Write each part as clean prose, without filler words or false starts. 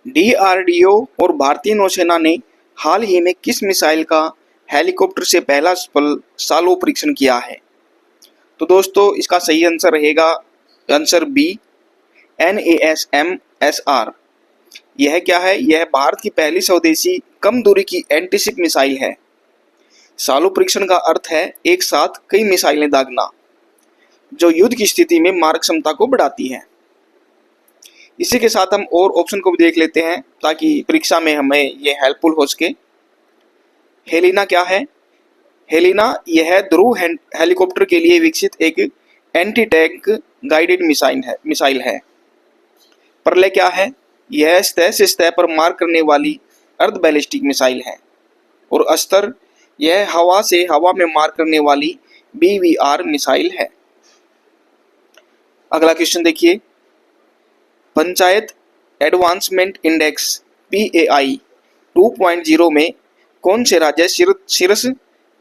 DRDO और भारतीय नौसेना ने हाल ही में किस मिसाइल का हेलीकॉप्टर से पहला सफल सालो परीक्षण किया है? तो दोस्तों इसका सही आंसर रहेगा आंसर बी, NASMSR। यह क्या है? यह भारत की पहली स्वदेशी कम दूरी की एंटीशिप मिसाइल है। सालो परीक्षण का अर्थ है एक साथ कई मिसाइलें दागना, जो युद्ध की स्थिति में मारक क्षमता को बढ़ाती है। इसी के साथ हम और ऑप्शन को भी देख लेते हैं ताकि परीक्षा में हमें यह हेल्पफुल हो सके। हेलिना क्या है? हेलिना यह ध्रुव हेलीकॉप्टर के लिए विकसित एक एंटी टैंक गाइडेड मिसाइल है। प्रलय क्या है? यह सतह से सतह पर मार करने वाली अर्ध बैलिस्टिक मिसाइल है। और अस्त्र, यह हवा से हवा में मार करने वाली BVR मिसाइल है। अगला क्वेश्चन देखिए, पंचायत एडवांसमेंट इंडेक्स PAI 2.0 में कौन से राज्य शीर्ष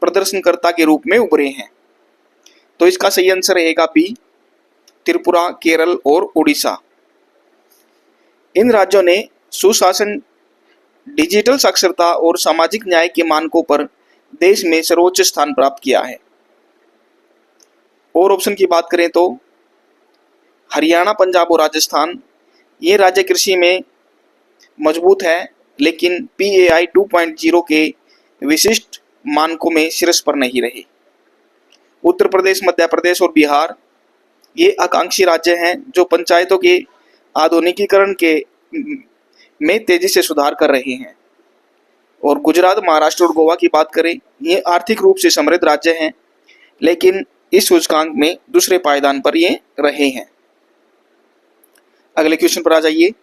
प्रदर्शनकर्ता के रूप में उभरे हैं? तो इसका सही आंसर रहेगा बी, त्रिपुरा, केरल और उड़ीसा। इन राज्यों ने सुशासन, डिजिटल साक्षरता और सामाजिक न्याय के मानकों पर देश में सर्वोच्च स्थान प्राप्त किया है। और ऑप्शन की बात करें तो हरियाणा, पंजाब और राजस्थान, ये राज्य कृषि में मजबूत है लेकिन PAI 2.0 के विशिष्ट मानकों में शीर्ष पर नहीं रहे। उत्तर प्रदेश, मध्य प्रदेश और बिहार, ये आकांक्षी राज्य हैं जो पंचायतों के आधुनिकीकरण में तेजी से सुधार कर रहे हैं। और गुजरात, महाराष्ट्र और गोवा की बात करें, ये आर्थिक रूप से समृद्ध राज्य हैं लेकिन इस सूचकांक में दूसरे पायदान पर ये रहे हैं। अगले क्वेश्चन पर आ जाइए।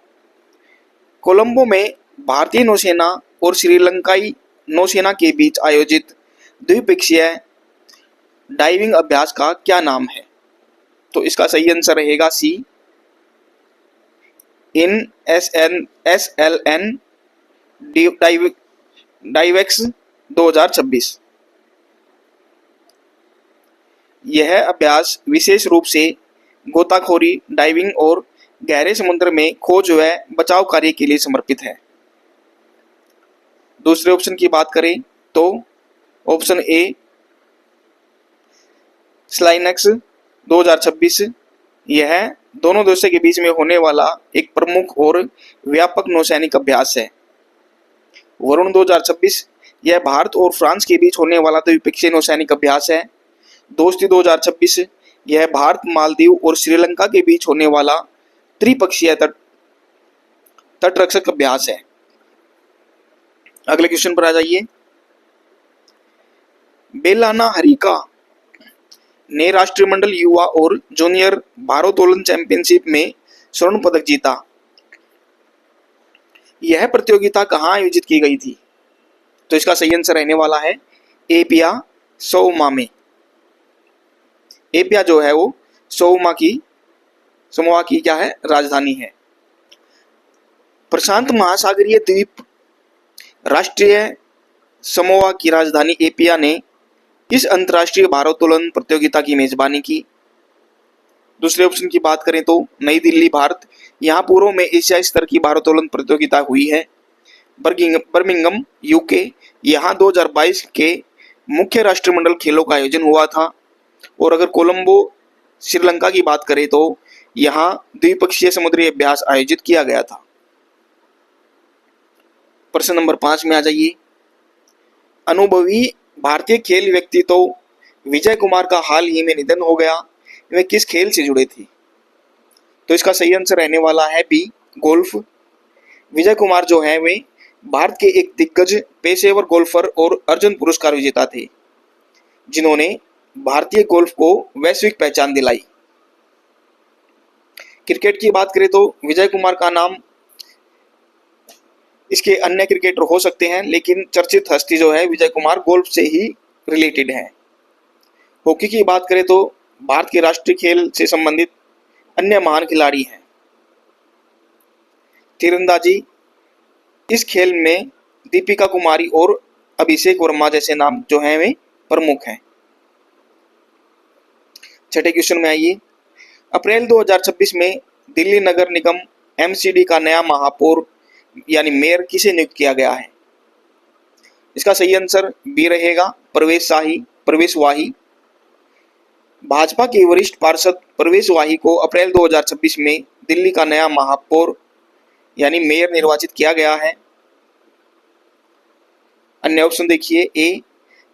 कोलंबो में भारतीय नौसेना और श्रीलंकाई नौसेना के बीच आयोजित द्विपक्षीय डाइविंग अभ्यास का क्या नाम है? तो इसका सही आंसर रहेगा सी, SLN डाइवेक्स 2026। यह अभ्यास विशेष रूप से गोताखोरी, डाइविंग और गहरे समुद्र में खोज व बचाव कार्य के लिए समर्पित है। दूसरे ऑप्शन की बात करें तो ऑप्शन ए, स्लाइनक्स 2026। यह दोनों देशों के बीच में होने वाला एक प्रमुख और व्यापक नौसैनिक अभ्यास है। वरुण 2026, यह भारत और फ्रांस के बीच होने वाला द्विपक्षीय नौसैनिक अभ्यास है। दोस्ती 2026, यह भारत, मालदीव और श्रीलंका के बीच होने वाला त्रिपक्षीय तटरक्षक अभ्यास है। अगले क्वेश्चन पर आ जाइए। बेलाना हरिका ने राष्ट्रमंडल युवा और जूनियर भारोत्तोलन चैंपियनशिप में स्वर्ण पदक जीता। यह प्रतियोगिता कहां आयोजित की गई थी? तो इसका सही आंसर रहने वाला है एपिया सोमा में। एपिया जो है वो समोआ की क्या है? राजधानी है। प्रशांत महासागरीय द्वीप राष्ट्रीय समोआ की राजधानी एपिया ने इस अंतर्राष्ट्रीय भारोत्तोलन प्रतियोगिता की मेजबानी की। दूसरे ऑप्शन की बात करें तो नई दिल्ली, भारत, यहाँ पूर्व में एशियाई स्तर की भारोत्तोलन प्रतियोगिता हुई है। बर्मिंघम, UK, यहाँ 2022 के मुख्य राष्ट्रमंडल खेलों का आयोजन हुआ था। और अगर कोलंबो, श्रीलंका की बात करें तो यहाँ द्विपक्षीय समुद्री अभ्यास आयोजित किया गया था। प्रश्न नंबर 5 में आ जाइए। अनुभवी भारतीय खेल व्यक्तित्व विजय कुमार का हाल ही में निधन हो गया। वे किस खेल से जुड़े थे? तो इसका सही आंसर रहने वाला है बी, गोल्फ। विजय कुमार जो है वे भारत के एक दिग्गज पेशेवर गोल्फर और अर्जुन पुरस्कार विजेता थे, जिन्होंने भारतीय गोल्फ को वैश्विक पहचान दिलाई। क्रिकेट की बात करें तो विजय कुमार का नाम, इसके अन्य क्रिकेटर हो सकते हैं लेकिन चर्चित हस्ती जो है विजय कुमार गोल्फ से ही रिलेटेड है। हॉकी की बात करें तो भारत के राष्ट्रीय खेल से संबंधित अन्य महान खिलाड़ी हैं। तीरंदाजी, इस खेल में दीपिका कुमारी और अभिषेक वर्मा जैसे नाम जो हैं वे प्रमुख हैं। छठे क्वेश्चन में आइए। अप्रैल 2026 में दिल्ली नगर निगम MCD का नया महापौर यानी मेयर किसे नियुक्त किया गया है? इसका सही आंसर बी रहेगा, प्रवेश वाही। भाजपा के वरिष्ठ पार्षद प्रवेश वाही को अप्रैल 2026 में दिल्ली का नया महापौर यानी मेयर निर्वाचित किया गया है। अन्य ऑप्शन देखिए, ए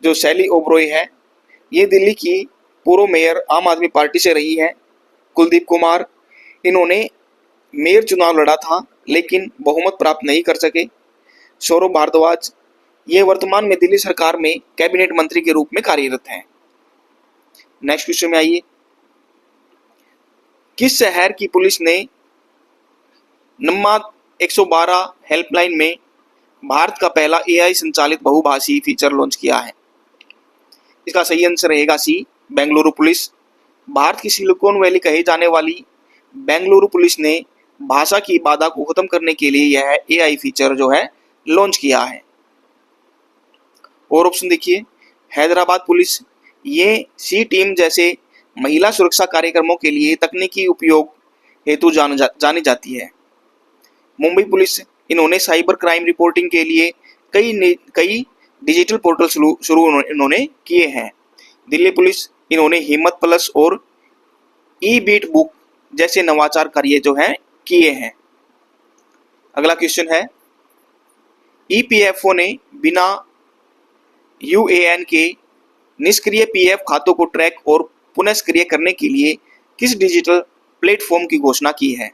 जो शैली ओबरॉय है, ये दिल्ली की पूर्व मेयर आम आदमी पार्टी से रही है। कुलदीप कुमार, इन्होंने मेयर चुनाव लड़ा था लेकिन बहुमत प्राप्त नहीं कर सके। सौरभ भारद्वाज, ये वर्तमान में दिल्ली सरकार में कैबिनेट मंत्री के रूप में कार्यरत हैं। नेक्स्ट क्वेश्चन में आइए, किस शहर की पुलिस ने नम्मा 112 हेल्पलाइन में भारत का पहला एआई संचालित बहुभाषी फीचर लॉन्च किया है? इसका सही आंसर रहेगा सी, बेंगलुरु पुलिस। भारत की सिलिकॉन वैली कही जाने वाली बेंगलुरु पुलिस ने भाषा की बाधा को खत्म करने के लिए यह एआई फीचर जो है लॉन्च किया है। और ऑप्शन देखिए, हैदराबाद पुलिस, ये सी टीम जैसे महिला सुरक्षा कार्यक्रमों के लिए तकनीकी उपयोग हेतु जानी जाती है। मुंबई पुलिस, इन्होंने साइबर क्राइम रिपोर्टिंग के लिए कई डिजिटल पोर्टल शुरू इन्होंने किए हैं। दिल्ली पुलिस, इन्होंने हिम्मत प्लस और ई बीट बुक जैसे नवाचार कार्य जो हैं किए हैं। अगला क्वेश्चन है, ईपीएफओ ने बिना यूएएन के निष्क्रिय पीएफ खातों को ट्रैक और पुनः सक्रिय करने के लिए किस डिजिटल प्लेटफॉर्म की घोषणा की है?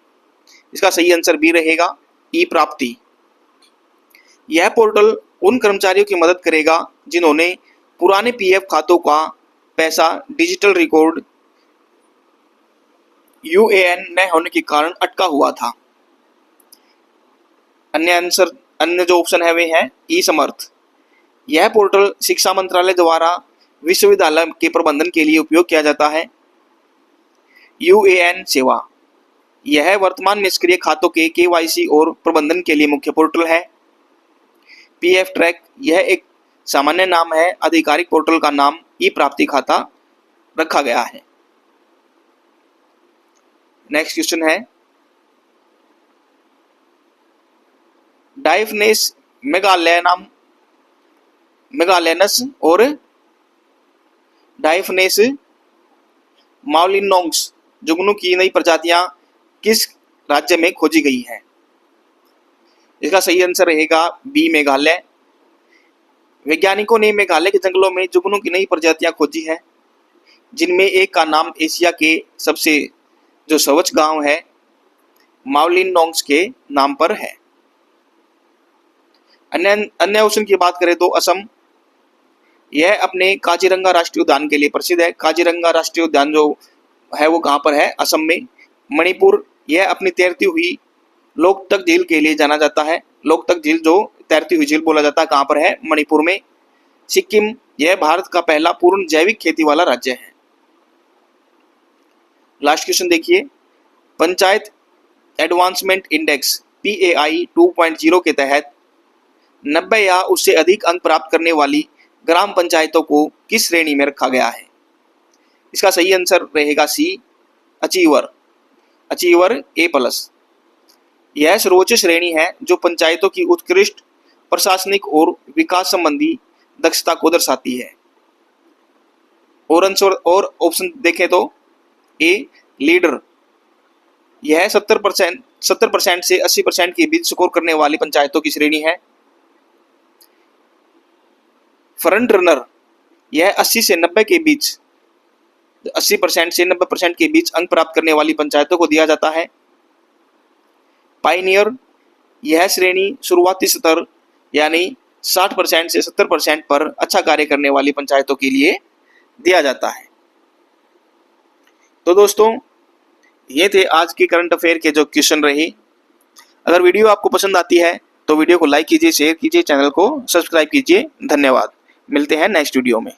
इसका सही आंसर बी रहेगा, ई प्राप्ति। यह पोर्टल उन कर्मचारियों की मदद करेगा जिन्होंने पुराने पीएफ खातों का पैसा डिजिटल रिकॉर्ड यूएएन न होने के कारण अटका हुआ था। अन्य जो ऑप्शन है वे है ई समर्थ। यह पोर्टल शिक्षा मंत्रालय द्वारा विश्वविद्यालय के प्रबंधन के लिए उपयोग किया जाता है। यूएएन सेवा, यह वर्तमान में सक्रिय खातों के केवाईसी और प्रबंधन के लिए मुख्य पोर्टल है। पीएफ ट्रैक, यह एक सामान्य नाम है, आधिकारिक पोर्टल का नाम ई प्राप्ति खाता रखा गया है। नेक्स्ट क्वेश्चन है, डायफनेस मेगालेनस और डायफनेस माउलिनोंग्स जुगनू की नई प्रजातियां किस राज्य में खोजी गई है? इसका सही आंसर रहेगा बी, मेघालय। वैज्ञानिकों ने मेघालय के जंगलों में जुगनू की नई प्रजातियां खोजी है, जिनमें एक का नाम एशिया के सबसे जो स्वच्छ गांव है माउलिनोंग्स के नाम पर है। अन्य ऑप्शन की बात करें तो असम, यह अपने काजीरंगा राष्ट्रीय उद्यान के लिए प्रसिद्ध है। काजीरंगा राष्ट्रीय उद्यान जो है वो कहाँ पर है? असम में। मणिपुर, यह अपनी तैरती हुई लोकतक झील के लिए जाना जाता है। लोकतक झील जो तैरती हुई झील बोला जाता है, कहाँ पर है? मणिपुर में। सिक्किम, यह भारत का पहला पूर्ण जैविक खेती वाला राज्य है। लास्ट क्वेश्चन देखिए, पंचायत एडवांसमेंट इंडेक्स PAI 2.0 के तहत 90 या उससे अधिक अंक प्राप्त करने वाली ग्राम पंचायतों को किस श्रेणी में रखा गया है? इसका सही आंसर रहेगा सी, अचीवर A+। यह सर्वोच्च श्रेणी है जो पंचायतों की उत्कृष्ट प्रशासनिक और विकास संबंधी दक्षता को दर्शाती है। और ऑप्शन देखें तो ए, लीडर, यह 70% से 80% के बीच स्कोर करने वाली पंचायतों की श्रेणी है। फ्रंट रनर, यह 80% से 90% के बीच अंक प्राप्त करने वाली पंचायतों को दिया जाता है। पायनियर, यह श्रेणी शुरुआती स्तर यानी 60% से 70% पर अच्छा कार्य करने वाली पंचायतों के लिए दिया जाता है। तो दोस्तों, ये थे आज के करंट अफेयर के जो क्वेश्चन रहे। अगर वीडियो आपको पसंद आती है तो वीडियो को लाइक कीजिए, शेयर कीजिए, चैनल को सब्सक्राइब कीजिए। धन्यवाद। मिलते हैं नेक्स्ट वीडियो में।